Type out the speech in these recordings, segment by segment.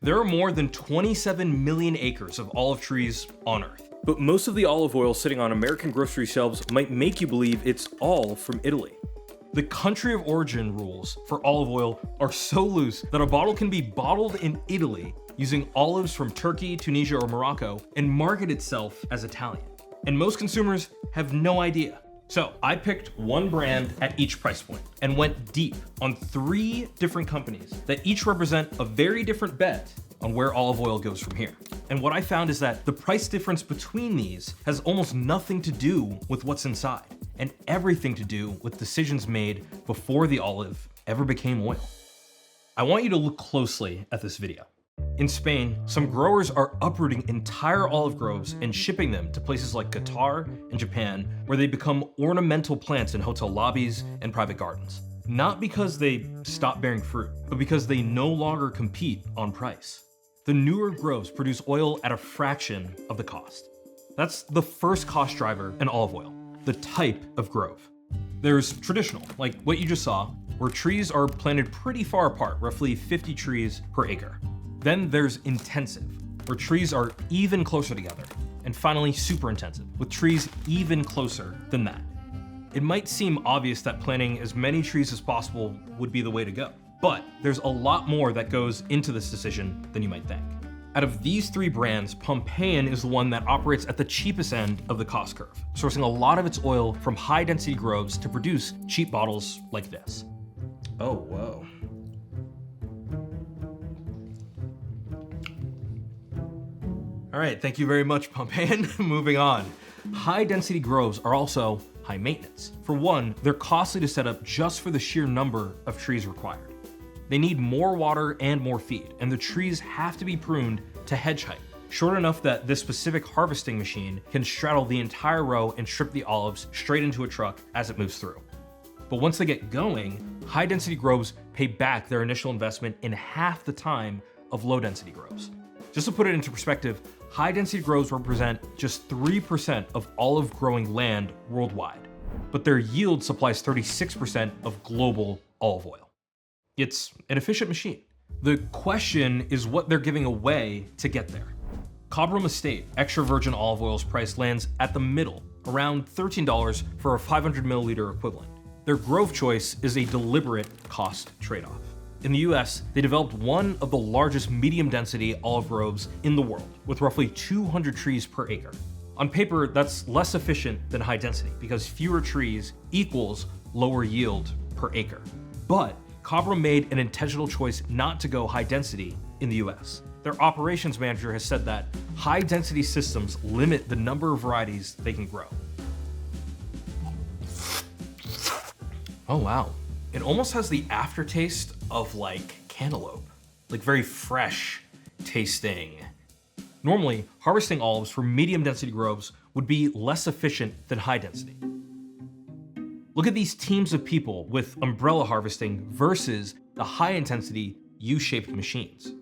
There are more than 27 million acres of olive trees on Earth. But most of the olive oil sitting on American grocery shelves might make you believe it's all from Italy. The country of origin rules for olive oil are so loose that a bottle can be bottled in Italy using olives from Turkey, Tunisia, or Morocco and market itself as Italian. And most consumers have no idea. So I picked one brand at each price point and went deep on 3 different companies that each represent a very different bet on where olive oil goes from here. And what I found is that the price difference between these has almost nothing to do with what's inside and everything to do with decisions made before the olive ever became oil. I want you to look closely at this video. In Spain, some growers are uprooting entire olive groves and shipping them to places like Qatar and Japan, where they become ornamental plants in hotel lobbies and private gardens. Not because they stop bearing fruit, but because they no longer compete on price. The newer groves produce oil at a fraction of the cost. That's the first cost driver in olive oil, the type of grove. There's traditional, like what you just saw, where trees are planted pretty far apart, roughly 50 trees per acre. Then there's intensive, where trees are even closer together. And finally, super intensive, with trees even closer than that. It might seem obvious that planting as many trees as possible would be the way to go, but there's a lot more that goes into this decision than you might think. Out of these 3 brands, Pompeian is the one that operates at the cheapest end of the cost curve, sourcing a lot of its oil from high-density groves to produce cheap bottles like this. Oh, whoa. All right, thank you very much, Pompeian. Moving on. High-density groves are also high maintenance. For one, they're costly to set up just for the sheer number of trees required. They need more water and more feed, and the trees have to be pruned to hedge height, short enough that this specific harvesting machine can straddle the entire row and strip the olives straight into a truck as it moves through. But once they get going, high-density groves pay back their initial investment in half the time of low-density groves. Just to put it into perspective, high-density groves represent just 3% of olive growing land worldwide, but their yield supplies 36% of global olive oil. It's an efficient machine. The question is what they're giving away to get there. Cobram Estate extra virgin olive oil's price lands at the middle, around $13 for a 500 milliliter equivalent. Their grove choice is a deliberate cost trade-off. In the US, they developed one of the largest medium-density olive groves in the world, with roughly 200 trees per acre. On paper, that's less efficient than high density because fewer trees equals lower yield per acre. But Cobram made an intentional choice not to go high density in the US. Their operations manager has said that high-density systems limit the number of varieties they can grow. Oh wow. It almost has the aftertaste of like cantaloupe, like very fresh tasting. Normally, harvesting olives from medium density groves would be less efficient than high density. Look at these teams of people with umbrella harvesting versus the high intensity U-shaped machines.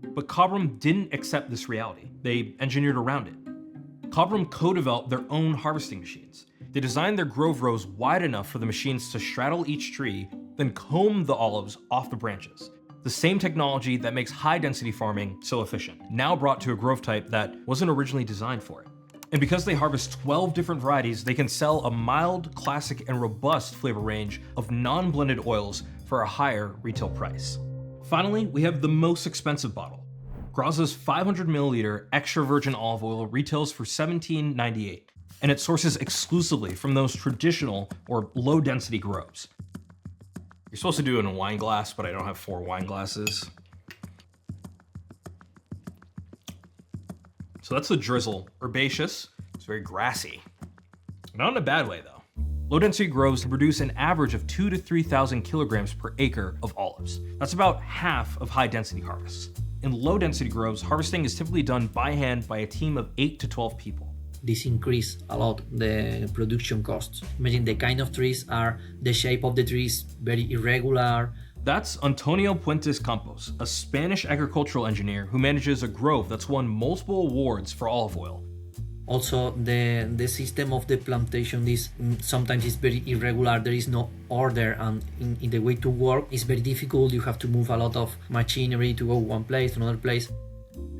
But Cobram didn't accept this reality. They engineered around it. Cobram co-developed their own harvesting machines. They designed their grove rows wide enough for the machines to straddle each tree, then comb the olives off the branches. The same technology that makes high-density farming so efficient, now brought to a grove type that wasn't originally designed for it. And because they harvest 12 different varieties, they can sell a mild, classic, and robust flavor range of non-blended oils for a higher retail price. Finally, we have the most expensive bottle. Graza's 500 milliliter extra virgin olive oil retails for $17.98. And it sources exclusively from those traditional or low density groves. You're supposed to do it in a wine glass, but I don't have 4 wine glasses. So that's the drizzle. Herbaceous, it's very grassy. Not in a bad way though. Low density groves produce an average of 2,000 to 3,000 kilograms per acre of olives. That's about half of high density harvests. In low density groves, harvesting is typically done by hand by a team of 8 to 12 people. This increase a lot the production costs. Imagine the kind of trees are, the shape of the trees very irregular. That's Antonio Puentes Campos, a Spanish agricultural engineer who manages a grove that's won multiple awards for olive oil. Also, the system of the plantation is sometimes is very irregular. There is no order, and in the way to work is very difficult. You have to move a lot of machinery to go one place to another place.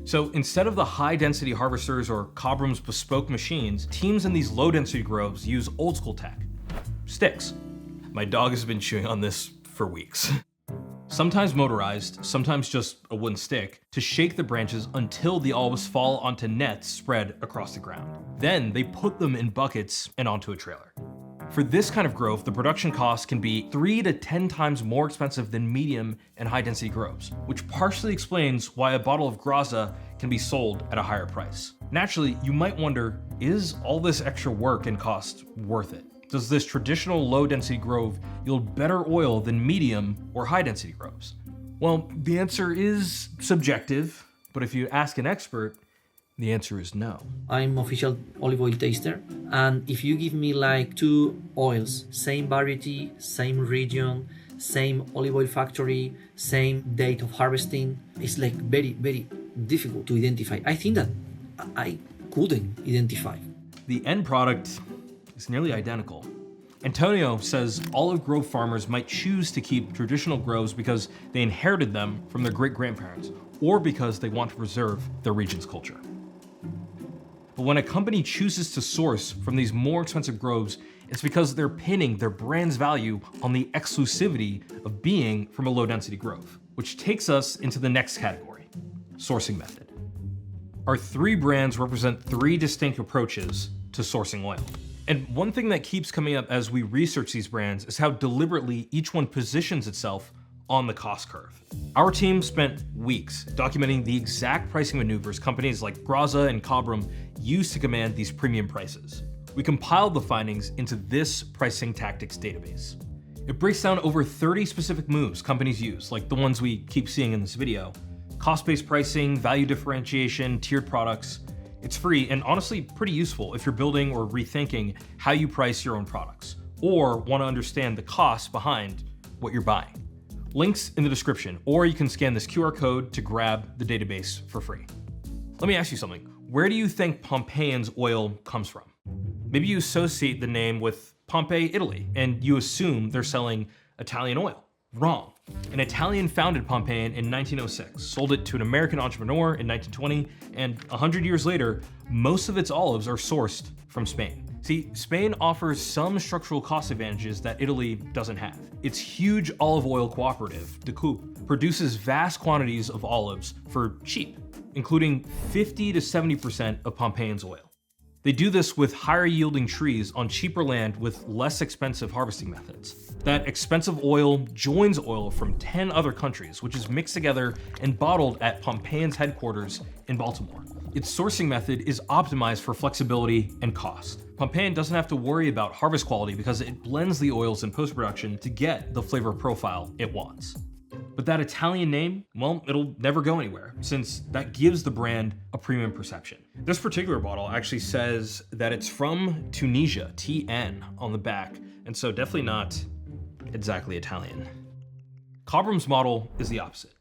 So instead of the high-density harvesters or Cobram's bespoke machines, teams in these low-density groves use old-school tech. Sticks. My dog has been chewing on this for weeks. Sometimes motorized, sometimes just a wooden stick, to shake the branches until the olives fall onto nets spread across the ground. Then they put them in buckets and onto a trailer. For this kind of grove, the production cost can be 3 to 10 times more expensive than medium and high-density groves, which partially explains why a bottle of Graza can be sold at a higher price. Naturally, you might wonder, is all this extra work and cost worth it? Does this traditional low-density grove yield better oil than medium or high-density groves? Well, the answer is subjective, but if you ask an expert, the answer is no. I'm official olive oil taster, and if you give me like 2 oils, same variety, same region, same olive oil factory, same date of harvesting, it's like very, very difficult to identify. I think that I couldn't identify. The end product is nearly identical. Antonio says olive grove farmers might choose to keep traditional groves because they inherited them from their great-grandparents, or because they want to preserve their region's culture. But when a company chooses to source from these more expensive groves, it's because they're pinning their brand's value on the exclusivity of being from a low-density grove, which takes us into the next category, sourcing method. Our 3 brands represent 3 distinct approaches to sourcing oil. And one thing that keeps coming up as we research these brands is how deliberately each one positions itself on the cost curve. Our team spent weeks documenting the exact pricing maneuvers companies like Graza and Cobram use to command these premium prices. We compiled the findings into this pricing tactics database. It breaks down over 30 specific moves companies use, like the ones we keep seeing in this video: cost-based pricing, value differentiation, tiered products. It's free and honestly pretty useful if you're building or rethinking how you price your own products, or want to understand the costs behind what you're buying. Links in the description, or you can scan this QR code to grab the database for free. Let me ask you something. Where do you think Pompeian's oil comes from? Maybe you associate the name with Pompeii, Italy, and you assume they're selling Italian oil. Wrong. An Italian founded Pompeian in 1906, sold it to an American entrepreneur in 1920, and 100 years later, most of its olives are sourced from Spain. See, Spain offers some structural cost advantages that Italy doesn't have. Its huge olive oil cooperative, De Coupe, produces vast quantities of olives for cheap, including 50 to 70% of Pompeian's oil. They do this with higher yielding trees on cheaper land with less expensive harvesting methods. That expensive oil joins oil from 10 other countries, which is mixed together and bottled at Pompeian's headquarters in Baltimore. Its sourcing method is optimized for flexibility and cost. Pompeian doesn't have to worry about harvest quality because it blends the oils in post-production to get the flavor profile it wants. But that Italian name, well, it'll never go anywhere, since that gives the brand a premium perception. This particular bottle actually says that it's from Tunisia, TN, on the back, and so definitely not exactly Italian. Cobram's model is the opposite.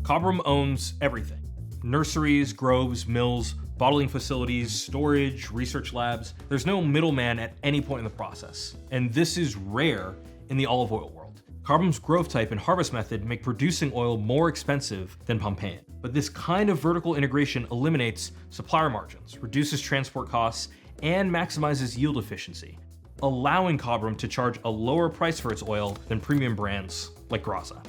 Cobram owns everything: nurseries, groves, mills, bottling facilities, storage, research labs. There's no middleman at any point in the process, and this is rare in the olive oil world. Cobram's grove type and harvest method make producing oil more expensive than Pompeian, but this kind of vertical integration eliminates supplier margins, reduces transport costs, and maximizes yield efficiency, allowing Cobram to charge a lower price for its oil than premium brands like Graza.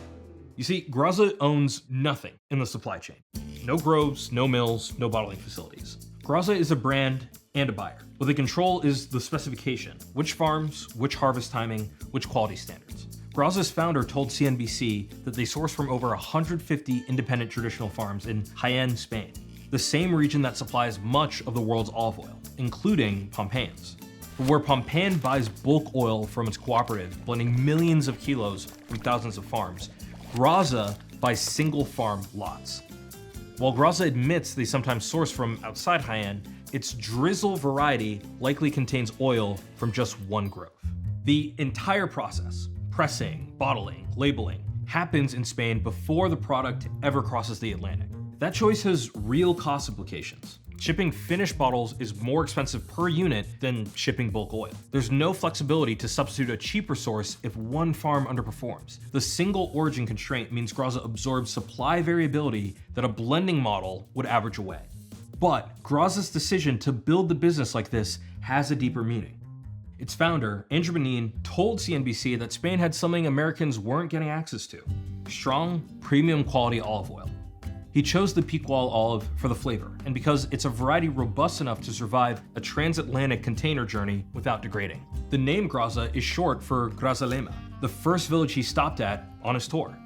You see, Graza owns nothing in the supply chain. No groves, no mills, no bottling facilities. Graza is a brand and a buyer. What they control is the specification: which farms, which harvest timing, which quality standards. Graza's founder told CNBC that they source from over 150 independent traditional farms in Jaén, Spain, the same region that supplies much of the world's olive oil, including Pompeian's. But where Pompeian buys bulk oil from its cooperative, blending millions of kilos from thousands of farms, Graza buys single farm lots. While Graza admits they sometimes source from outside Jaén, its drizzle variety likely contains oil from just one grove. The entire process, pressing, bottling, labeling, happens in Spain before the product ever crosses the Atlantic. That choice has real cost implications. Shipping finished bottles is more expensive per unit than shipping bulk oil. There's no flexibility to substitute a cheaper source if one farm underperforms. The single origin constraint means Graza absorbs supply variability that a blending model would average away. But Graza's decision to build the business like this has a deeper meaning. Its founder, Andrew Benin, told CNBC that Spain had something Americans weren't getting access to: strong, premium quality olive oil. He chose the Picual olive for the flavor, and because it's a variety robust enough to survive a transatlantic container journey without degrading. The name Graza is short for Grazalema, the first village he stopped at on his tour.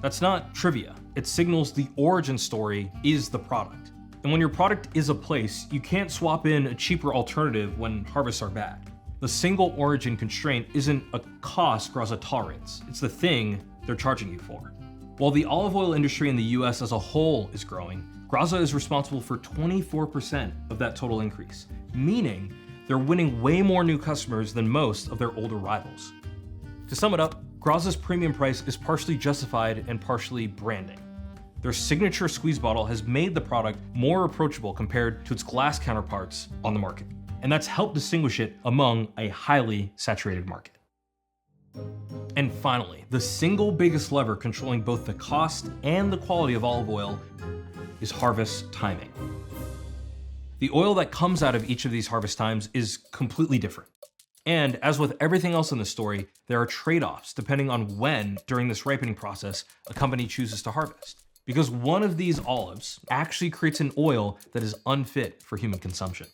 That's not trivia. It signals the origin story is the product. And when your product is a place, you can't swap in a cheaper alternative when harvests are bad. The single origin constraint isn't a cost Graza tolerates, it's the thing they're charging you for. While the olive oil industry in the US as a whole is growing, Graza is responsible for 24% of that total increase, meaning they're winning way more new customers than most of their older rivals. To sum it up, Graza's premium price is partially justified and partially branding. Their signature squeeze bottle has made the product more approachable compared to its glass counterparts on the market, and that's helped distinguish it among a highly saturated market. And finally, the single biggest lever controlling both the cost and the quality of olive oil is harvest timing. The oil that comes out of each of these harvest times is completely different. And as with everything else in the story, there are trade-offs depending on when, during this ripening process, a company chooses to harvest. Because one of these olives actually creates an oil that is unfit for human consumption.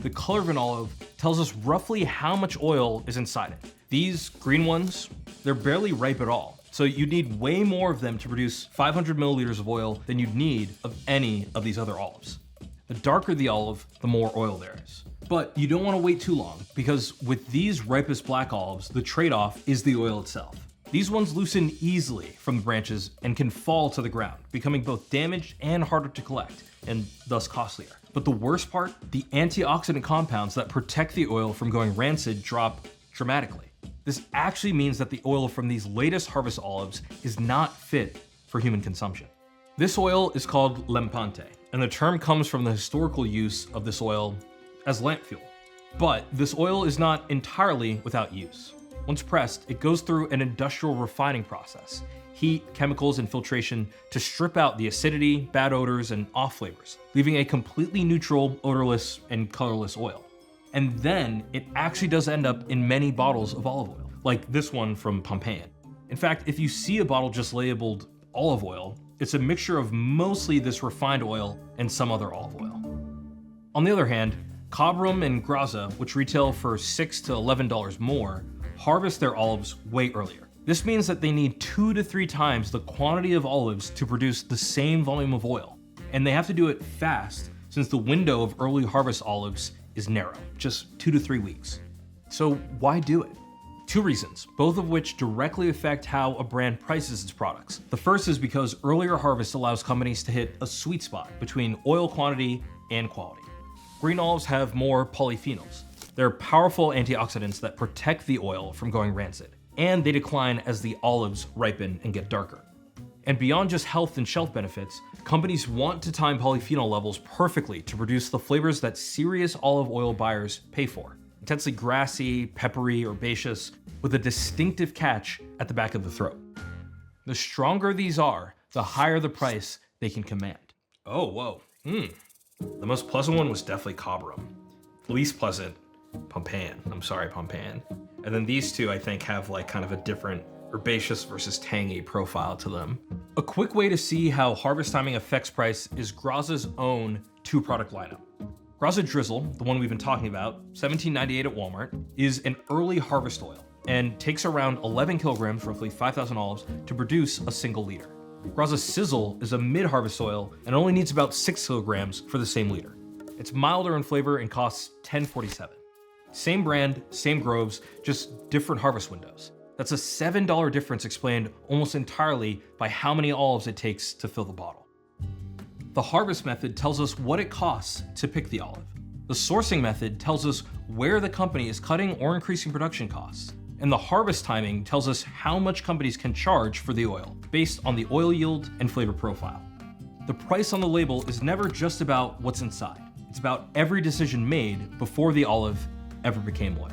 The color of an olive tells us roughly how much oil is inside it. These green ones, they're barely ripe at all, so you'd need way more of them to produce 500 milliliters of oil than you'd need of any of these other olives. The darker the olive, the more oil there is. But you don't want to wait too long, because with these ripest black olives, the trade-off is the oil itself. These ones loosen easily from the branches and can fall to the ground, becoming both damaged and harder to collect, and thus costlier. But the worst part, the antioxidant compounds that protect the oil from going rancid drop dramatically. This actually means that the oil from these latest harvest olives is not fit for human consumption. This oil is called lempante, and the term comes from the historical use of this oil as lamp fuel. But this oil is not entirely without use. Once pressed, it goes through an industrial refining process, heat, chemicals, and filtration to strip out the acidity, bad odors, and off flavors, leaving a completely neutral, odorless, and colorless oil. And then it actually does end up in many bottles of olive oil, like this one from Pompeian. In fact, if you see a bottle just labeled olive oil, it's a mixture of mostly this refined oil and some other olive oil. On the other hand, Cobram and Graza, which retail for $6 to $11 more, harvest their olives way earlier. This means that they need 2 to 3 times the quantity of olives to produce the same volume of oil. And they have to do it fast, since the window of early harvest olives is narrow, just 2 to 3 weeks. So why do it? 2 reasons, both of which directly affect how a brand prices its products. The first is because earlier harvest allows companies to hit a sweet spot between oil quantity and quality. Green olives have more polyphenols. They're powerful antioxidants that protect the oil from going rancid, and they decline as the olives ripen and get darker. And beyond just health and shelf benefits, companies want to time polyphenol levels perfectly to produce the flavors that serious olive oil buyers pay for. Intensely grassy, peppery, herbaceous, with a distinctive catch at the back of the throat. The stronger these are, the higher the price they can command. Oh, whoa. The most pleasant one was definitely Cobram. Least pleasant, Pompeian. I'm sorry, Pompeian. And then these two, I think, have like kind of a different herbaceous versus tangy profile to them. A quick way to see how harvest timing affects price is Graza's own 2-product lineup. Graza Drizzle, the one we've been talking about, $17.98 at Walmart, is an early harvest oil and takes around 11 kilograms, roughly 5,000 olives, to produce a single liter. Graza Sizzle is a mid-harvest oil and only needs about 6 kilograms for the same liter. It's milder in flavor and costs $10.47. Same brand, same groves, just different harvest windows. That's a $7 difference explained almost entirely by how many olives it takes to fill the bottle. The harvest method tells us what it costs to pick the olive. The sourcing method tells us where the company is cutting or increasing production costs. And the harvest timing tells us how much companies can charge for the oil, based on the oil yield and flavor profile. The price on the label is never just about what's inside. It's about every decision made before the olive ever became oil.